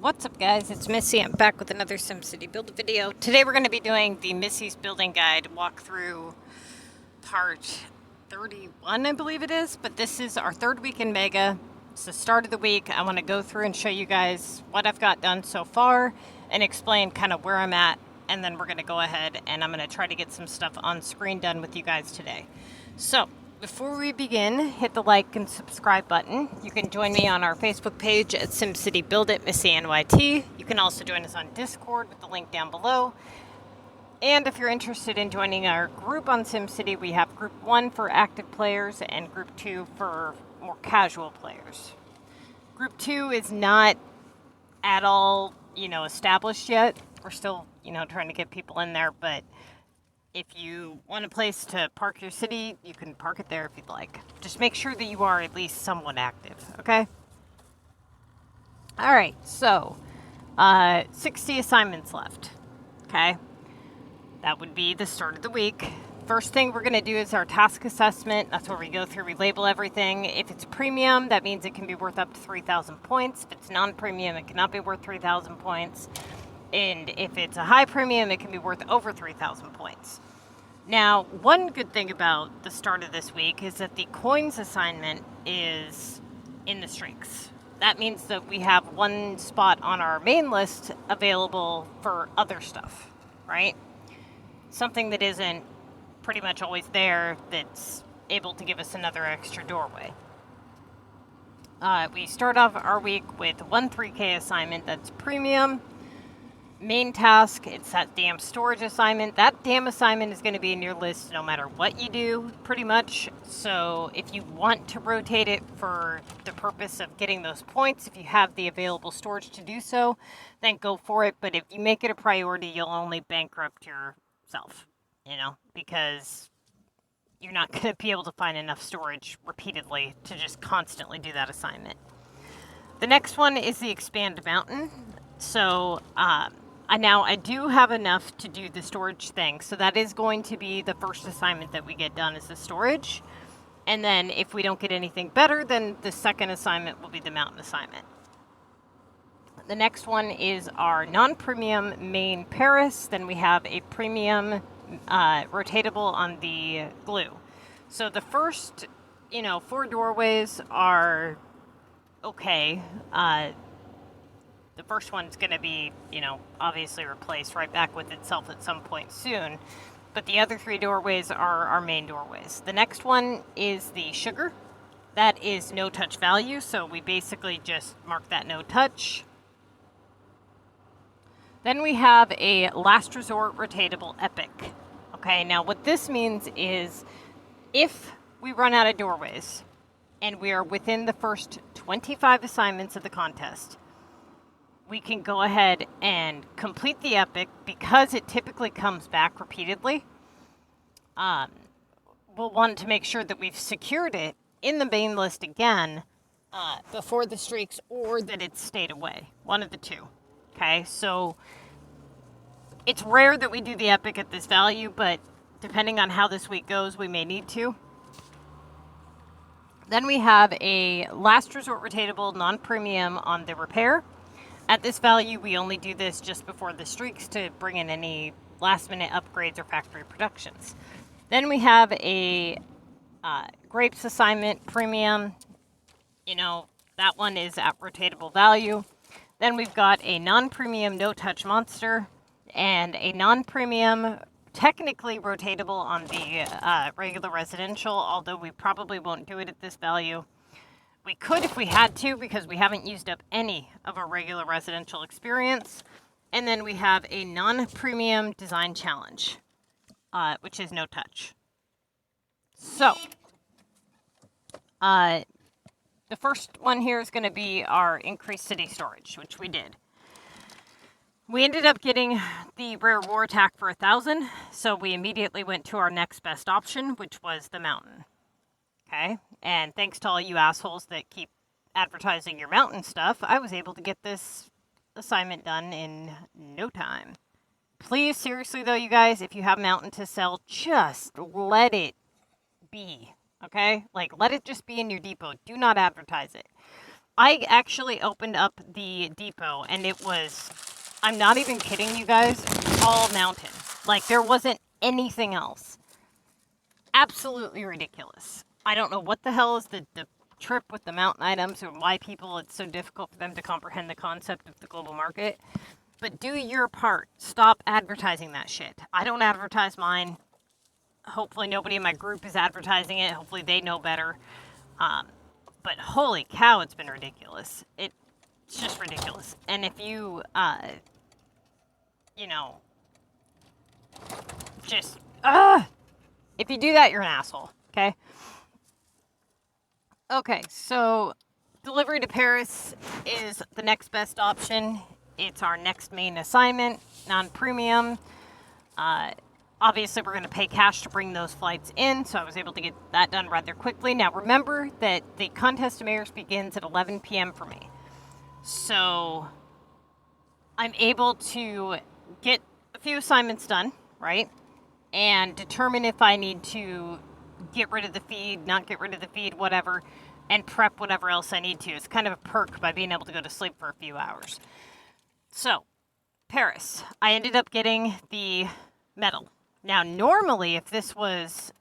What's up, guys? It's Missy. I'm back with another SimCity build video. Today we're going to be doing the Missy's Building Guide walkthrough part 31, I believe it is. But this is our third week in Mega. It's the start of the week. I want to go through and show you guys what I've got done so far and explain kind of where I'm at. And then we're going to go ahead and I'm going to try to get some stuff on screen done with you guys today. So before we begin, hit the like and subscribe button. You can join me on our Facebook page at SimCity Build It, MissyAnne. You can also join us on Discord with the link down below. And if you're interested in joining our group on SimCity, we have Group 1 for active players and Group 2 for more casual players. Group 2 is not at all, established yet. We're still, trying to get people in there, but if you want a place to park your city, you can park it there if you'd like. Just make sure that you are at least somewhat active, okay? All right, so 60 assignments left, okay? That would be the start of the week. First thing we're going to do is our task assessment. That's where we go through, we label everything. If it's premium, that means it can be worth up to 3,000 points. If it's non-premium, it cannot be worth 3,000 points. And if it's a high premium, it can be worth over 3,000 points. Now, one good thing about the start of this week is that the coins assignment is in the streaks. That means that we have one spot on our main list available for other stuff, right? Something that isn't pretty much always there that's able to give us another extra doorway. We start off our week with one 3K assignment that's premium. Main task, it's that damn storage assignment. That damn assignment is going to be in your list no matter what you do, pretty much. So if you want to rotate it for the purpose of getting those points, if you have the available storage to do so, then go for it. But if you make it a priority, you'll only bankrupt yourself, because you're not going to be able to find enough storage repeatedly to just constantly do that assignment. The next one is the Expand Mountain. So, now I do have enough to do the storage thing, so that is going to be the first assignment that we get done is the storage. And then if we don't get anything better, then the second assignment will be the mountain assignment. The next one is our non-premium main Paris. Then we have a premium rotatable on the glue. So the first, 4 doorways are okay. The first one's going to be, obviously replaced right back with itself at some point soon. But the other 3 doorways are our main doorways. The next one is the sugar. That is no touch value, so we basically just mark that no touch. Then we have a last resort rotatable epic. Okay, now what this means is if we run out of doorways and we are within the first 25 assignments of the contest, we can go ahead and complete the epic because it typically comes back repeatedly. We'll want to make sure that we've secured it in the main list again before the streaks, or that it's stayed away. One of the two. Okay, so it's rare that we do the epic at this value, but depending on how this week goes, we may need to. Then we have a last resort rotatable non-premium on the repair. At this value, we only do this just before the streaks to bring in any last-minute upgrades or factory productions. Then we have a grapes assignment premium. That one is at rotatable value. Then we've got a non-premium no-touch monster and a non-premium technically rotatable on the regular residential, although we probably won't do it at this value. We could if we had to, because we haven't used up any of our regular residential experience. And then we have a non-premium design challenge, which is no touch. So, the first one here is going to be our increased city storage, which we did. We ended up getting the rare war attack for 1,000, so we immediately went to our next best option, which was the mountain. Okay, and thanks to all you assholes that keep advertising your mountain stuff, I was able to get this assignment done in no time. Please, seriously though, you guys, if you have mountain to sell, just let it be, okay? Let it just be in your depot. Do not advertise it. I actually opened up the depot and it was, I'm not even kidding you guys, all mountain. Like there wasn't anything else. Absolutely ridiculous. I don't know what the hell is the trip with the mountain items or why people, it's so difficult for them to comprehend the concept of the global market. But do your part. Stop advertising that shit. I don't advertise mine. Hopefully nobody in my group is advertising it. Hopefully they know better. But holy cow, it's been ridiculous. It's just ridiculous. And if you, just, if you do that, you're an asshole, okay? Okay, so delivery to Paris is the next best option. It's our next main assignment, non-premium. Obviously, we're going to pay cash to bring those flights in, so I was able to get that done rather quickly. Now, remember that the contest of mayors begins at 11 p.m. for me. So I'm able to get a few assignments done, right? And determine if I need to get rid of the feed, not get rid of the feed, whatever, and prep whatever else I need to. It's kind of a perk by being able to go to sleep for a few hours. So, Paris. I ended up getting the medal. Now, normally, if this was,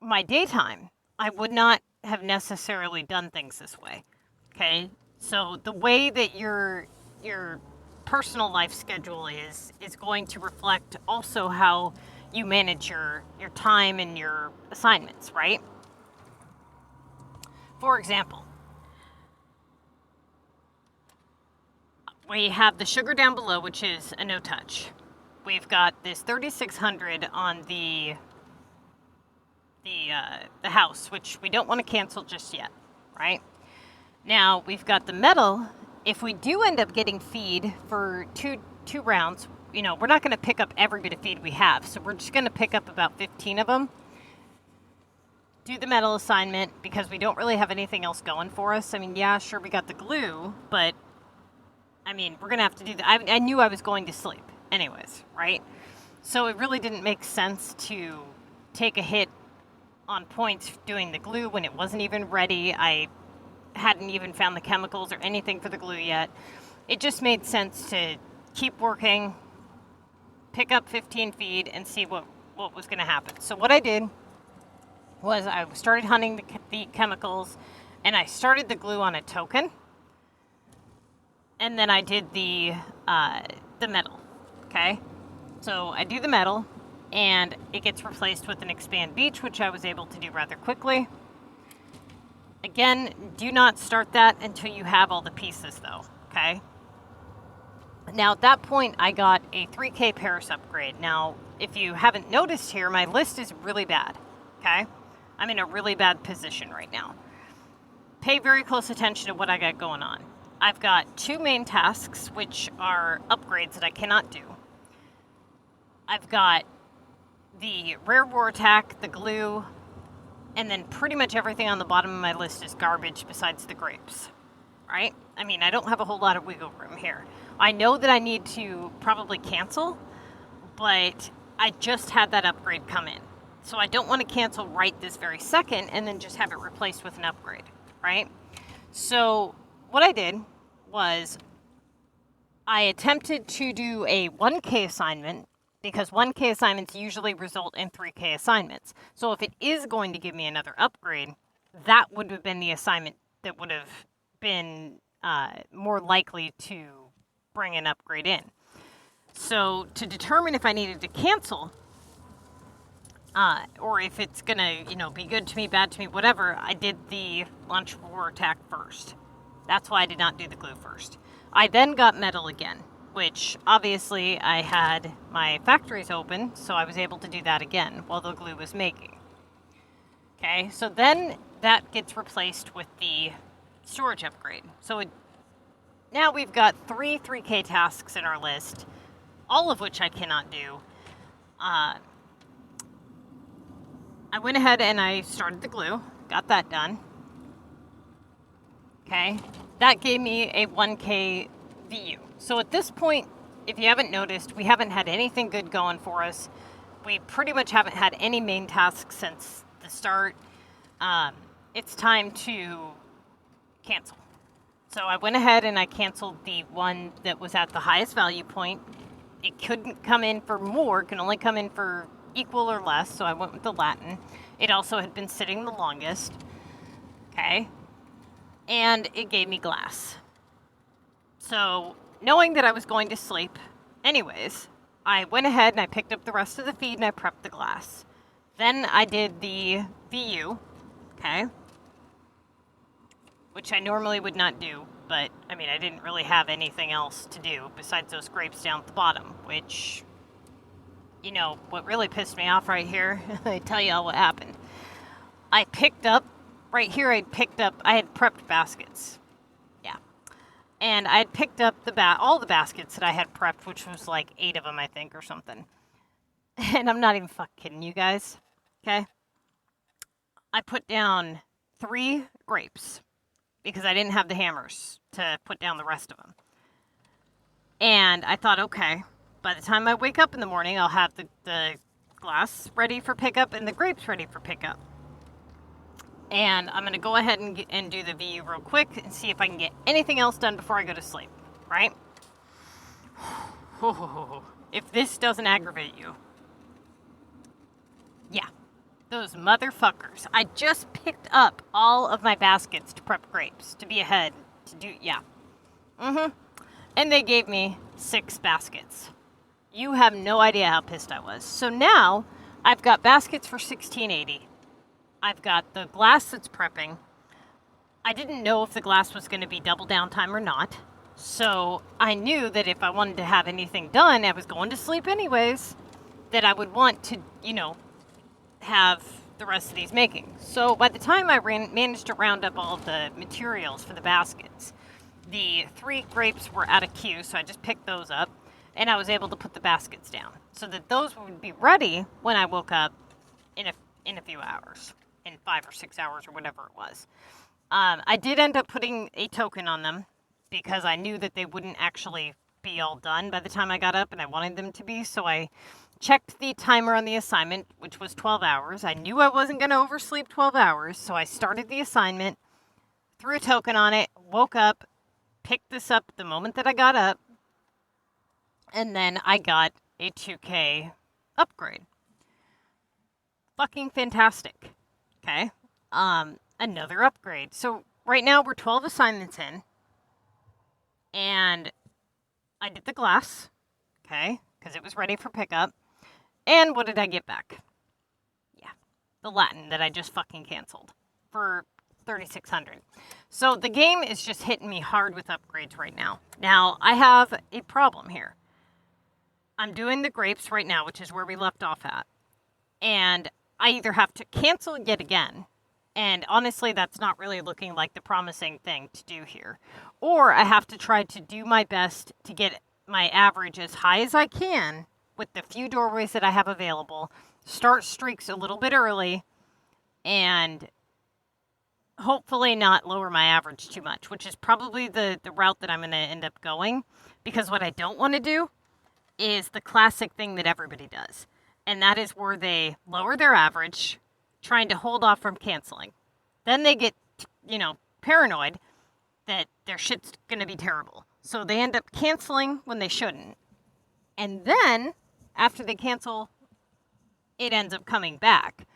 my daytime, I would not have necessarily done things this way, okay? So the way that your personal life schedule is going to reflect also how you manage your time and your assignments, right? For example, we have the sugar down below, which is a no-touch. We've got this 3600 on the house, which we don't want to cancel just yet, right? Now, we've got the metal. If we do end up getting feed for two rounds, we're not going to pick up every bit of feed we have, so we're just going to pick up about 15 of them. Do the metal assignment because we don't really have anything else going for us. I mean, yeah, sure, we got the glue, but we're going to have to do that. I knew I was going to sleep anyways, right? So it really didn't make sense to take a hit on points doing the glue when it wasn't even ready. I hadn't even found the chemicals or anything for the glue yet. It just made sense to keep working, pick up 15 feed, and see what was going to happen. So what I did was I started hunting the chemicals, and I started the glue on a token, and then I did the metal. Okay, so I do the metal, and it gets replaced with an expand beach, which I was able to do rather quickly. Again, do not start that until you have all the pieces, though, okay? Now, at that point, I got a 3K Paris upgrade. Now, if you haven't noticed here, my list is really bad, okay? I'm in a really bad position right now. Pay very close attention to what I got going on. I've got 2 main tasks, which are upgrades that I cannot do. I've got the rare war attack, the glue, and then pretty much everything on the bottom of my list is garbage besides the grapes, right? I don't have a whole lot of wiggle room here. I know that I need to probably cancel, but I just had that upgrade come in. So I don't want to cancel right this very second and then just have it replaced with an upgrade, right? So what I did was I attempted to do a 1K assignment because 1K assignments usually result in 3K assignments. So if it is going to give me another upgrade, that would have been the assignment that would have been more likely to bring an upgrade in. So to determine if I needed to cancel, or if it's gonna, be good to me, bad to me, whatever, I did the launch war attack first. That's why I did not do the glue first. I then got metal again, which obviously I had my factories open, so I was able to do that again while the glue was making. Okay, so then that gets replaced with the storage upgrade. So now we've got 3 3K tasks in our list, all of which I cannot do. I went ahead and I started the glue, got that done. Okay, that gave me a 1K VU. So at this point, if you haven't noticed, we haven't had anything good going for us. We pretty much haven't had any main tasks since the start. It's time to cancel. So I went ahead and I canceled the one that was at the highest value point. It couldn't come in for more, it can only come in for equal or less, so I went with the Latin. It also had been sitting the longest. Okay. And it gave me glass. So, knowing that I was going to sleep anyways, I went ahead and I picked up the rest of the feed and I prepped the glass. Then I did the VU, okay, which I normally would not do, but I mean, I didn't really have anything else to do besides those grapes down at the bottom, which, you know, what really pissed me off right here, I tell you all what happened. I picked up, right here I had prepped baskets. Yeah. And I had picked up all the baskets that I had prepped, which was like 8 of them, I think, or something. And I'm not even fucking kidding you guys. Okay? I put down 3 grapes because I didn't have the hammers to put down the rest of them. And I thought, okay, by the time I wake up in the morning, I'll have the glass ready for pickup and the grapes ready for pickup. And I'm going to go ahead and do the VU real quick and see if I can get anything else done before I go to sleep, right? If this doesn't aggravate you. Yeah, those motherfuckers. I just picked up all of my baskets to prep grapes, to be ahead, to do, yeah. And they gave me 6 baskets. You have no idea how pissed I was. So now, I've got baskets for $16.80. I've got the glass that's prepping. I didn't know if the glass was going to be double downtime or not. So I knew that if I wanted to have anything done, I was going to sleep anyways, that I would want to, you know, have the rest of these making. So by the time I managed to round up all of the materials for the baskets, the 3 grapes were out of queue, so I just picked those up, and I was able to put the baskets down so that those would be ready when I woke up in a few hours. In 5 or 6 hours or whatever it was. I did end up putting a token on them because I knew that they wouldn't actually be all done by the time I got up, and I wanted them to be. So I checked the timer on the assignment, which was 12 hours. I knew I wasn't going to oversleep 12 hours, so I started the assignment, threw a token on it, woke up, picked this up the moment that I got up, and then I got a 2K upgrade. Fucking fantastic. Okay, another upgrade. So right now we're 12 assignments in, and I did the glass, okay, because it was ready for pickup. And what did I get back? Yeah, the Latin that I just fucking canceled for $3,600. So the game is just hitting me hard with upgrades right now. Now, I have a problem here. I'm doing the grapes right now, which is where we left off at, and I either have to cancel yet again, and honestly, that's not really looking like the promising thing to do here, or I have to try to do my best to get my average as high as I can with the few doorways that I have available, start streaks a little bit early, and hopefully not lower my average too much, which is probably the route that I'm going to end up going, because what I don't want to do is the classic thing that everybody does. And that is where they lower their average, trying to hold off from canceling. Then they get, you know, paranoid that their shit's going to be terrible. So they end up canceling when they shouldn't. And then, after they cancel, it ends up coming back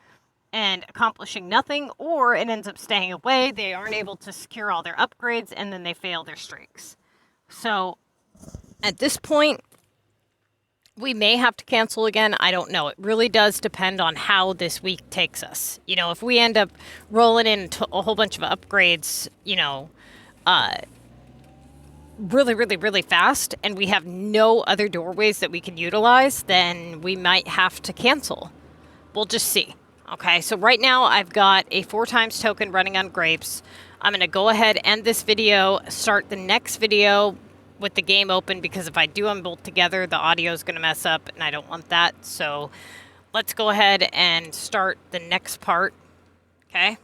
and accomplishing nothing, or it ends up staying away. They aren't able to secure all their upgrades, and then they fail their streaks. So, at this point, we may have to cancel again. I don't know. It really does depend on how this week takes us. You know, if we end up rolling into a whole bunch of upgrades, you know, really, really, really fast, and we have no other doorways that we can utilize, then we might have to cancel. We'll just see. Okay, so right now I've got a 4 times token running on grapes. I'm going to go ahead, end this video, start the next video with the game open, because if I do them both together, the audio is going to mess up, and I don't want that. So let's go ahead and start the next part. Okay.